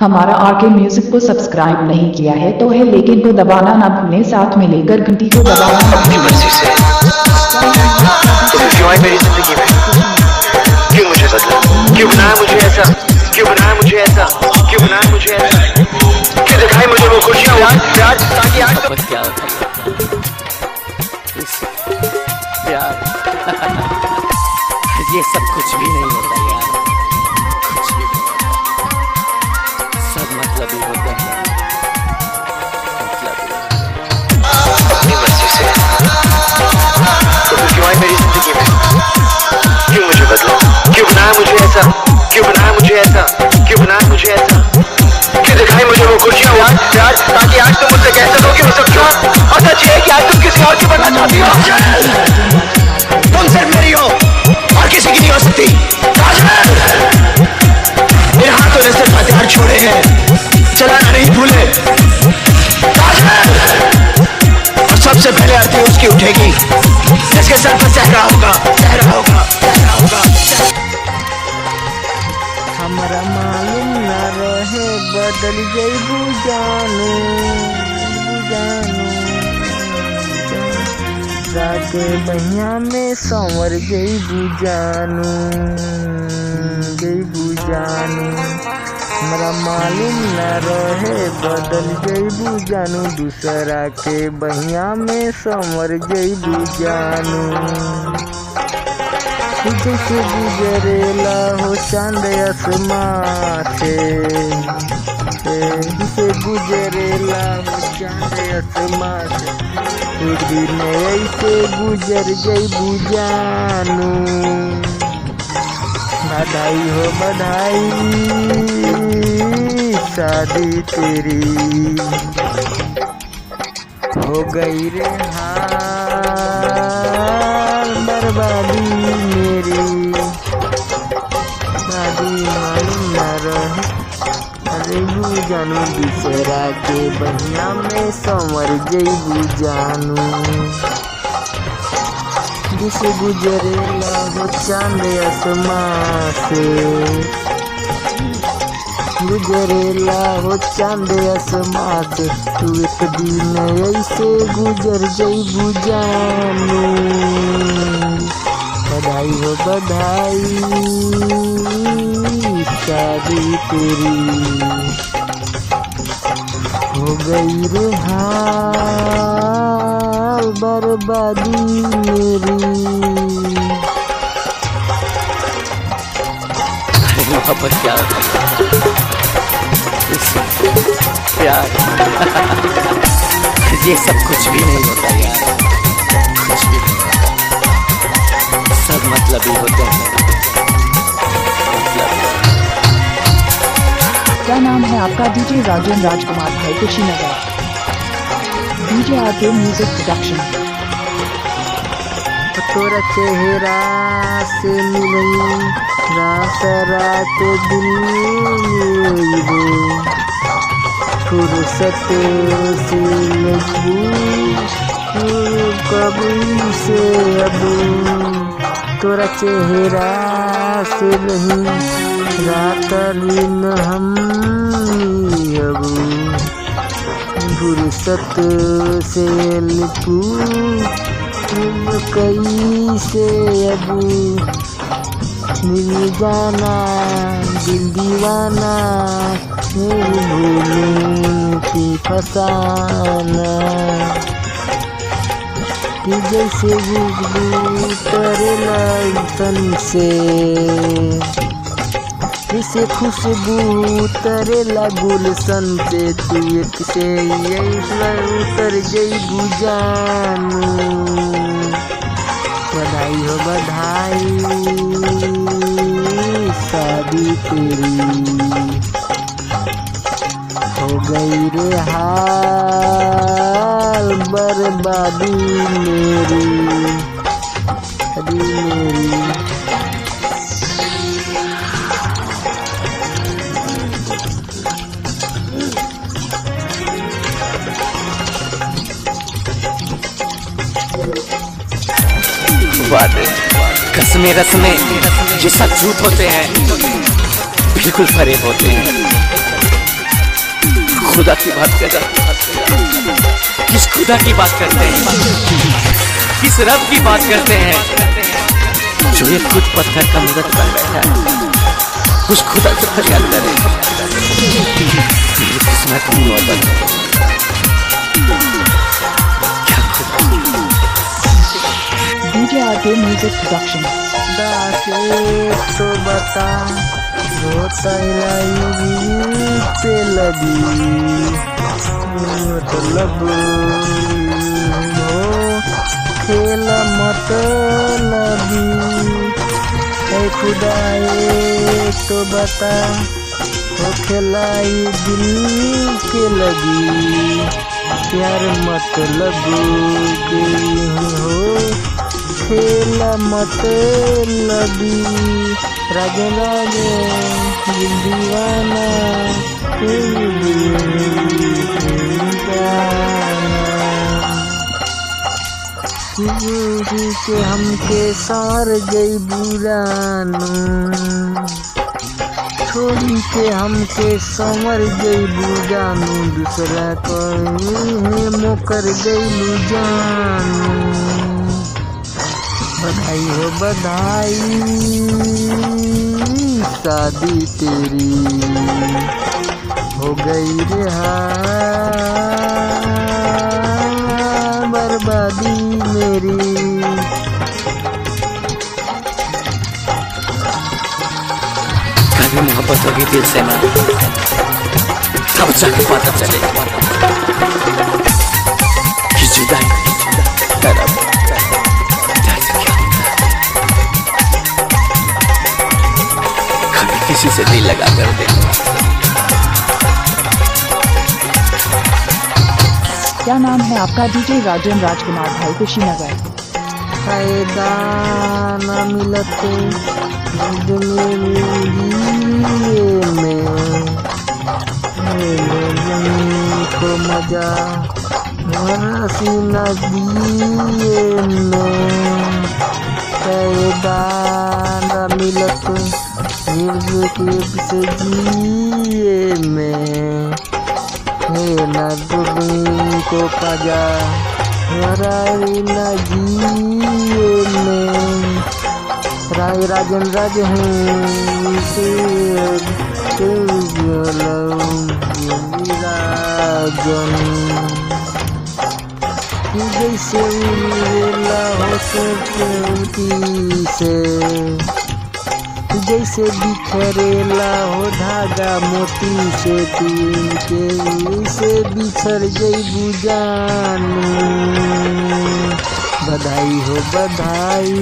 हमारा RK music को subscribe नहीं किया है तो है लेकिन को दबाना ना भूलें, साथ में लेकर घंटी को दबाना ना अपनी मर्जी से तुम क्यों आए मेरी जिंदगी में, क्यों मुझे बदला, क्यों बनाया मुझे ऐसा, क्यों बनाया मुझे ऐसा, क्यों बनाया मुझे ऐसा, क्यों दिखाई मुझे वो खुशियाँ प्यार ताकि आज तो क्या होता प्यार ये सब कुछ भी नहीं होता यार, कुछ भी नहीं होता, सब मतलबी होते हैं, अपनी मर्जी से तुम क्यों आए मेरी जिंदगी में, क्यों मुझे बदला, क्यों बनाया मुझे ऐसा, क्यों बनाया मुझे ऐसा, क्यों बनाया मुझे ऐसा, क्यों दिखाई मुझे वो खुशियाँ प्यार ताकि आज तुम मुझसे कह सको कि वो सब झूठ और सच है कि आज तुम किसी और की बनना चाहती हो। तुम सिर्फ मेरी हो और किसी की नहीं हो सकती। मेरे हाथों ने सिर्फ हथियार छोड़े हैं, चलाना नहीं भूले। और सबसे पहले आरती उसकी उठेगी जिसके सर पर सहरा होगा, सहरा होगा, सहरा होगा। हमरा मालूम न रहे बदल जइबू जानू, जाके बहिया में संवर जइबू जानू, हमरा मालूम न रहे बदल जइबू जानू, दूसरा के बहिया में संवर जइबू जानू। जैसे गुजरेला हो चांद आसमां से, जैसे गुजरेला हो चांद आसमां से, एक दिन ऐसे गुजर जइबू जानू। बधाई हो बधाई, शादी तेरी हो गई रे हाल, बर्बादी मेरी, शादी मालूम न रहे जइबू जानू, दूसरा के बहिया में संवर जइबू जानू। जिसे गुजरेला हो चांद आसमां से, गुजरेला हो चांद आसमां से, तू एक दिन ऐसे गुजर जइबू जानू। बधाई हो बधाई, शादी तेरी हो गई रे हाल, बर्बादी मेरी। मोहब्बत क्या होता प्यार ये सब कुछ भी नहीं होता यार, कुछ भी नहीं होता, सब मतलबी होते हैं, क्या नाम है आपका? डीजे राजेंद्र राजकुमार भाई, Kushinagar. DJ RK music production. तोरा चेहरा से मिलई रात रात दिन मिलबो, फुर्सत से लगबू कभी से अब। तोरा चेहरा से नहीं रात दिन हम अब, फुर्सत से लगबू कई से अब। मिल जाना दिल दीवाना, भूलूं की फसाना, कि जैसे गुजरू करेला तन से, जैसे खुशबू तरेला गुलशन से, तू एक से उतर जइबू जानू। बधाई हो बधाई, शादी तेरी हो गई रे हाल, बर्बादी मेरी, शादी मेरी। वादे कसमें रस्में ये सब झूठ होते हैं, बिल्कुल फरेब होते हैं। खुदा की बात कर रहा है? किस खुदा की बात करते हैं? किस रब की बात करते हैं जो ये खुद पत्थर का मूरत बन बैठा है? उस खुदा से फरियाद करें, किस्मत की मोहब्बत क्या खुदा। DJ RK Music Production. दाके तो बता होता पे लगी मतलब हो खेल मतलबी ऐ खुदाए तो बता हो खिलाई दिल के लगी प्यार मतलब के हो खेल मतलबी राजे राजे दीवाना के हमके सार गई बुरानू छोड़ी के हमके संवर गई बुरानू दूसरा कोई मोकर गई जानू बधाई हो बधाई शादी तेरी हो गई रिहा बर्बादी मेरी कभी मोहब्बत होगी दिल से ना तब जाके पता चलेगा कि जुदाई तरफ किसी से दिल लगा कर दे। क्या नाम है आपका? DJ राजन राजकुमार भाई, कुशीनगर। फायदा न मिलते में को मजा हसी नदिए में फायदा न मिलते से जिए में है न दुबई को पजा हराई न जिए में राय राजन राज हूँ राजन जैसे उड़ेला हो से जैसे बिखरेला हो धागा मोती से तीन के से बिछड़ गई बुझानू बधाई हो बधाई।